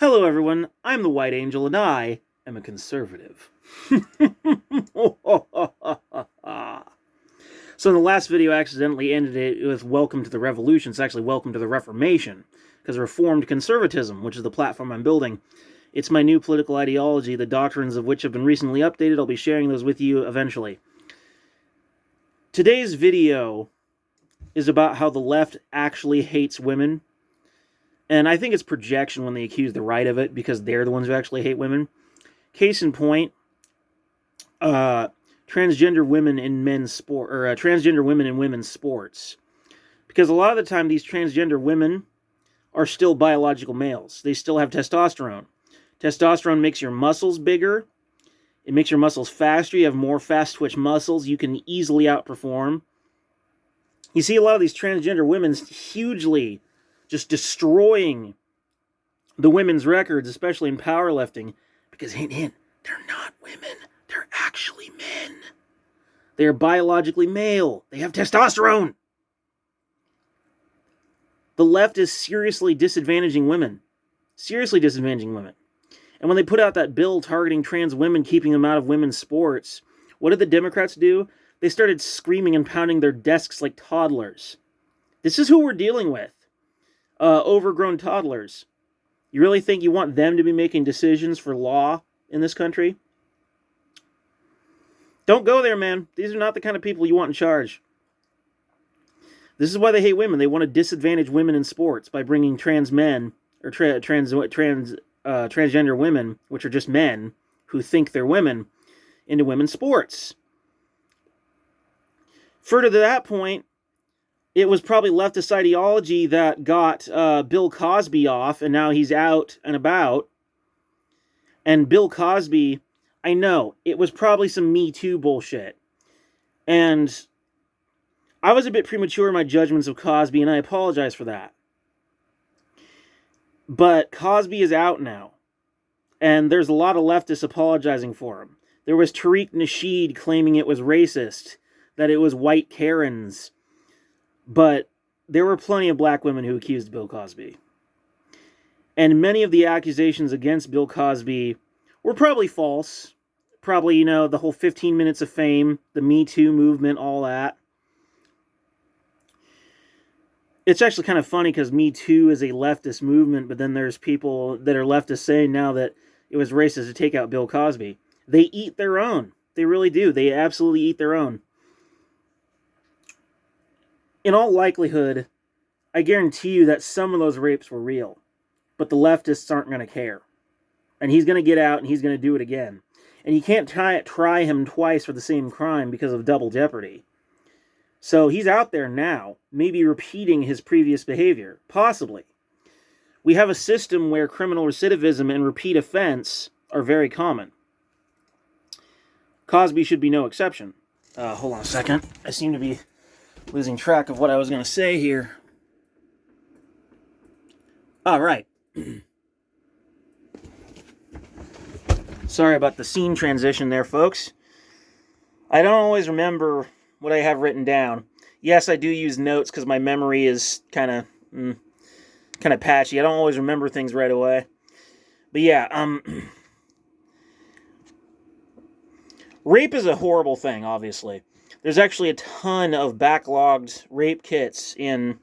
Hello, everyone. I'm the White Angel, and I am a conservative. So, in the last video, I accidentally ended it with Welcome to the Revolution. It's actually Welcome to the Reformation, because Reformed Conservatism, which is the platform I'm building, it's my new political ideology, the doctrines of which have been recently updated. I'll be sharing those with you eventually. Today's video is about how the left actually hates women. And I think it's projection when they accuse the right of it, because they're the ones who actually hate women. Case in point, transgender women in men's sport, or transgender women in women's sports. Because a lot of the time, these transgender women are still biological males. They still have testosterone. Testosterone makes your muscles bigger. It makes your muscles faster. You have more fast twitch muscles. You can easily outperform. You see a lot of these transgender women hugely just destroying the women's records, especially in powerlifting, because hint, hint, they're not women. They're actually men. They're biologically male. They have testosterone. The left is seriously disadvantaging women. Seriously disadvantaging women. And when they put out that bill targeting trans women, keeping them out of women's sports, what did the Democrats do? They started screaming and pounding their desks like toddlers. This is who we're dealing with. Overgrown toddlers. You really think you want them to be making decisions for law in this country? Don't go there, man. These are not the kind of people you want in charge. This is why they hate women. They want to disadvantage women in sports by bringing trans men, or transgender women, which are just men who think they're women, into women's sports. Further to that point, it was probably leftist ideology that got Bill Cosby off, and now he's out and about. And Bill Cosby, I know, it was probably some Me Too bullshit. And I was a bit premature in my judgments of Cosby, and I apologize for that. But Cosby is out now. And there's a lot of leftists apologizing for him. There was Tariq Nasheed claiming it was racist, that it was white Karens. But there were plenty of black women who accused Bill Cosby. And many of the accusations against Bill Cosby were probably false. Probably, the whole 15 minutes of fame, the Me Too movement, all that. It's actually kind of funny because Me Too is a leftist movement, but then there's people that are leftists saying now that it was racist to take out Bill Cosby. They eat their own. They really do. They absolutely eat their own. In all likelihood, I guarantee you that some of those rapes were real. But the leftists aren't going to care. And he's going to get out and he's going to do it again. And you can't try him twice for the same crime because of double jeopardy. So he's out there now, maybe repeating his previous behavior. Possibly. We have a system where criminal recidivism and repeat offense are very common. Cosby should be no exception. Hold on a second. I seem to be losing track of what I was going to say here. All right. Sorry about the scene transition there, folks. I don't always remember what I have written down. Yes, I do use notes because my memory is kind of patchy. I don't always remember things right away. But yeah, rape is a horrible thing, obviously. There's actually a ton of backlogged rape kits in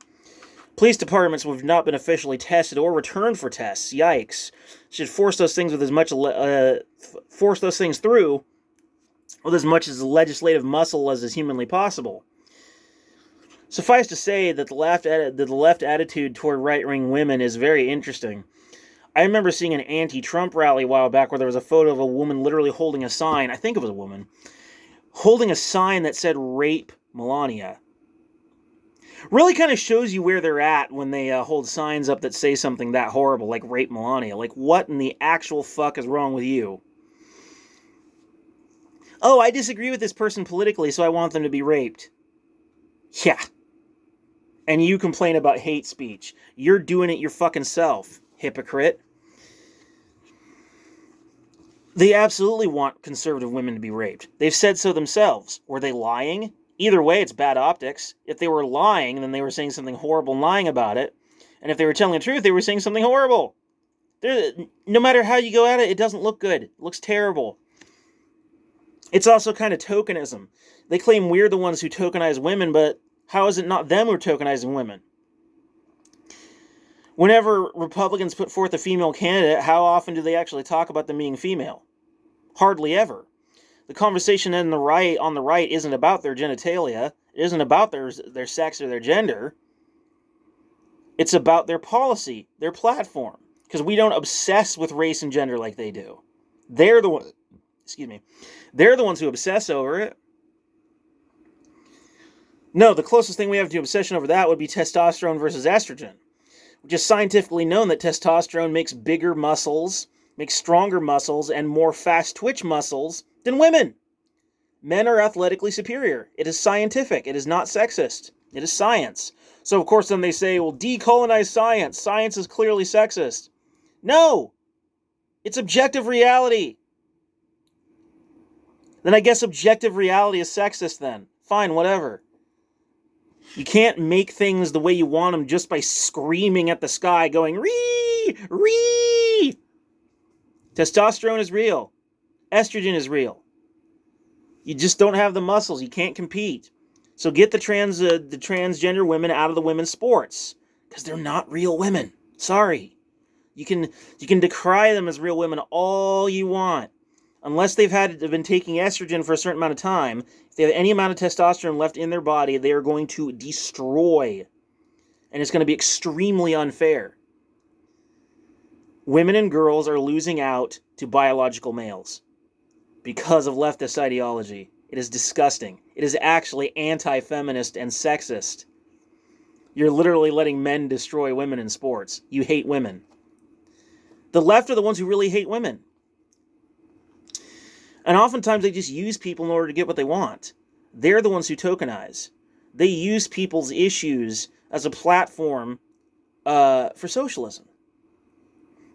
police departments who have not been officially tested or returned for tests. Yikes! Should force those things with as much force those things through with as much as legislative muscle as is humanly possible. Suffice to say that the left attitude toward right-wing women is very interesting. I remember seeing an anti-Trump rally a while back where there was a photo of a woman literally holding a sign. I think it was a woman holding a sign that said "Rape Melania." Really kind of shows you where they're at when they hold signs up that say something that horrible, like "Rape Melania." Like, what in the actual fuck is wrong with you? Oh, I disagree with this person politically, so I want them to be raped. Yeah. And you complain about hate speech. You're doing it your fucking self, hypocrite. They absolutely want conservative women to be raped. They've said so themselves. Were they lying? Either way, it's bad optics. If they were lying, then they were saying something horrible and lying about it. And if they were telling the truth, they were saying something horrible. No matter how you go at it, it doesn't look good. It looks terrible. It's also kind of tokenism. They claim we're the ones who tokenize women, but how is it not them who are tokenizing women? Whenever Republicans put forth a female candidate, how often do they actually talk about them being female? Hardly ever. The conversation on the right isn't about their genitalia. It isn't about their sex or their gender. It's about their policy, their platform. Because we don't obsess with race and gender like they do. They're the ones who obsess over it. No, the closest thing we have to obsession over that would be testosterone versus estrogen, which is scientifically known that testosterone makes bigger muscles, makes stronger muscles, and more fast twitch muscles than women. Men are athletically superior. It is scientific. It is not sexist. It is science. So, of course, then they say, well, decolonize science. Science is clearly sexist. No! It's objective reality. Then I guess objective reality is sexist then. Fine, whatever. You can't make things the way you want them just by screaming at the sky going, ree, ree. Testosterone is real. Estrogen is real. You just don't have the muscles. You can't compete. So get the transgender women out of the women's sports. Because they're not real women. Sorry. You can decry them as real women all you want. Unless they've been taking estrogen for a certain amount of time, if they have any amount of testosterone left in their body, they are going to destroy. And it's going to be extremely unfair. Women and girls are losing out to biological males because of leftist ideology. It is disgusting. It is actually anti-feminist and sexist. You're literally letting men destroy women in sports. You hate women. The left are the ones who really hate women. And oftentimes they just use people in order to get what they want. They're the ones who tokenize. They use people's issues as a platform for socialism.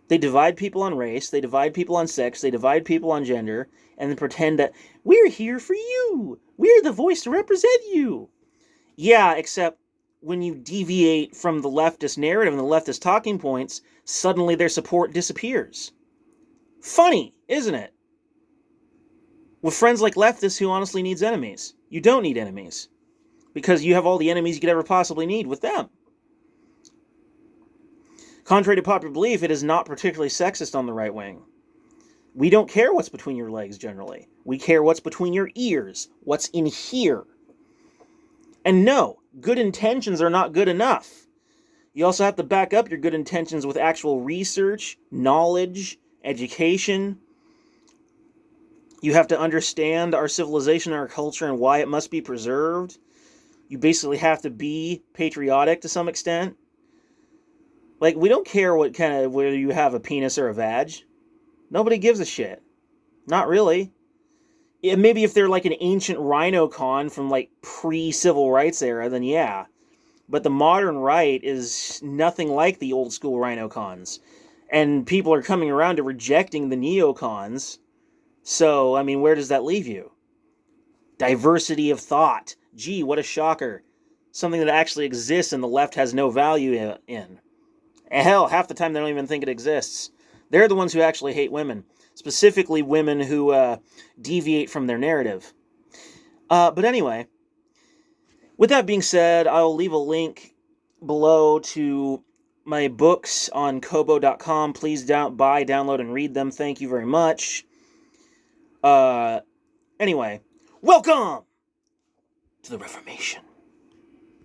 They divide people on race, they divide people on sex, they divide people on gender, and then pretend that we're here for you. We're the voice to represent you. Yeah, except when you deviate from the leftist narrative and the leftist talking points, suddenly their support disappears. Funny, isn't it? With friends like leftists, who honestly needs enemies? You don't need enemies. Because you have all the enemies you could ever possibly need with them. Contrary to popular belief, it is not particularly sexist on the right wing. We don't care what's between your legs, generally. We care what's between your ears, what's in here. And no, good intentions are not good enough. You also have to back up your good intentions with actual research, knowledge, education. You have to understand our civilization, our culture, and why it must be preserved. You basically have to be patriotic to some extent. Like, we don't care whether you have a penis or a vag. Nobody gives a shit. Not really. Maybe if they're like an ancient rhino con from like pre-civil rights era, then yeah. But the modern right is nothing like the old school rhino cons. And people are coming around to rejecting the neocons. So, I mean, where does that leave you? Diversity of thought. Gee, what a shocker. Something that actually exists and the left has no value in. Hell, half the time they don't even think it exists. They're the ones who actually hate women. Specifically women who deviate from their narrative. But anyway, with that being said, I'll leave a link below to my books on Kobo.com. Please buy, download, and read them. Thank you very much. Anyway, welcome to the Reformation.